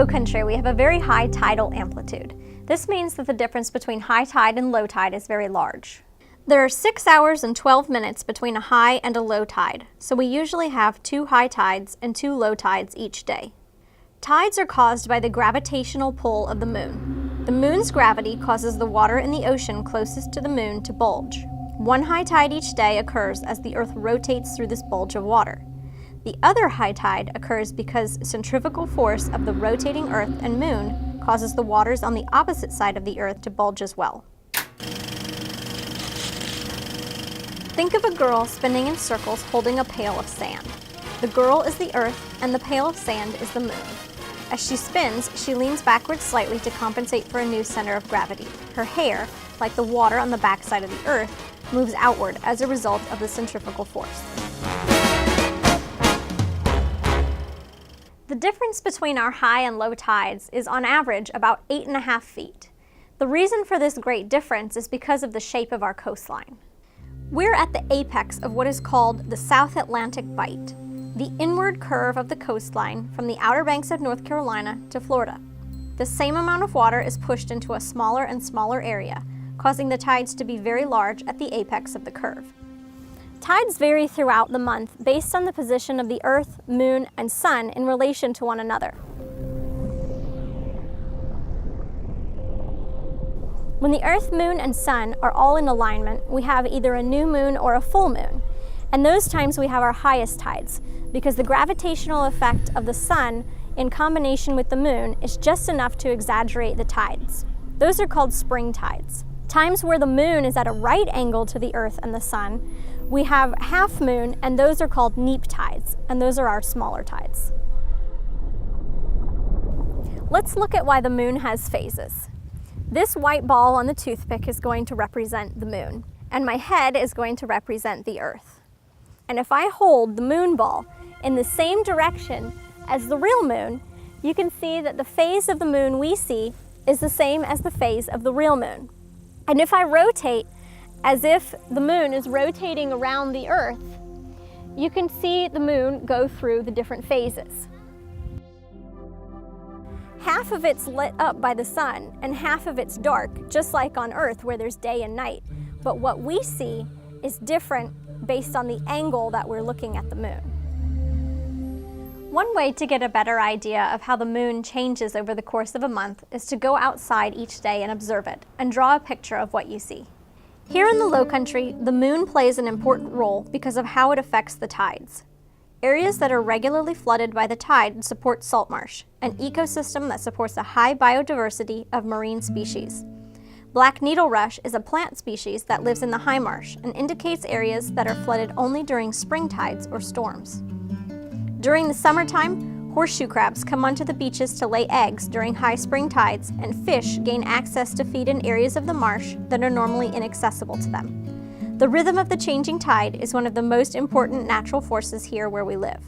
low country, we have a very high tidal amplitude. This means that the difference between high tide and low tide is very large. There are 6 hours and 12 minutes between a high and a low tide, so we usually have 2 high tides and 2 low tides each day. Tides are caused by the gravitational pull of the moon. The moon's gravity causes the water in the ocean closest to the moon to bulge. 1 high tide each day occurs as the Earth rotates through this bulge of water. The other high tide occurs because centrifugal force of the rotating Earth and moon causes the waters on the opposite side of the Earth to bulge as well. Think of a girl spinning in circles holding a pail of sand. The girl is the Earth and the pail of sand is the moon. As she spins, she leans backwards slightly to compensate for a new center of gravity. Her hair, like the water on the backside of the Earth, moves outward as a result of the centrifugal force. The difference between our high and low tides is on average about 8.5 feet. The reason for this great difference is because of the shape of our coastline. We're at the apex of what is called the South Atlantic Bight, the inward curve of the coastline from the Outer Banks of North Carolina to Florida. The same amount of water is pushed into a smaller and smaller area, causing the tides to be very large at the apex of the curve. Tides vary throughout the month based on the position of the Earth, Moon, and Sun in relation to one another. When the Earth, Moon, and Sun are all in alignment, we have either a new moon or a full moon. And those times we have our highest tides, because the gravitational effect of the Sun in combination with the moon is just enough to exaggerate the tides. Those are called spring tides. Times where the moon is at a right angle to the Earth and the Sun, we have half moon, and those are called neap tides, and those are our smaller tides. Let's look at why the moon has phases. This white ball on the toothpick is going to represent the moon, and my head is going to represent the Earth. And if I hold the moon ball in the same direction as the real moon, you can see that the phase of the moon we see is the same as the phase of the real moon. And if I rotate as if the moon is rotating around the Earth, you can see the moon go through the different phases. Half of it's lit up by the sun and half of it's dark, just like on Earth where there's day and night. But what we see is different based on the angle that we're looking at the moon. One way to get a better idea of how the moon changes over the course of a month is to go outside each day and observe it, and draw a picture of what you see. Here in the low country, the moon plays an important role because of how it affects the tides. Areas that are regularly flooded by the tide support salt marsh, an ecosystem that supports a high biodiversity of marine species. Black needle rush is a plant species that lives in the high marsh and indicates areas that are flooded only during spring tides or storms. During the summertime, horseshoe crabs come onto the beaches to lay eggs during high spring tides, and fish gain access to feed in areas of the marsh that are normally inaccessible to them. The rhythm of the changing tide is one of the most important natural forces here where we live.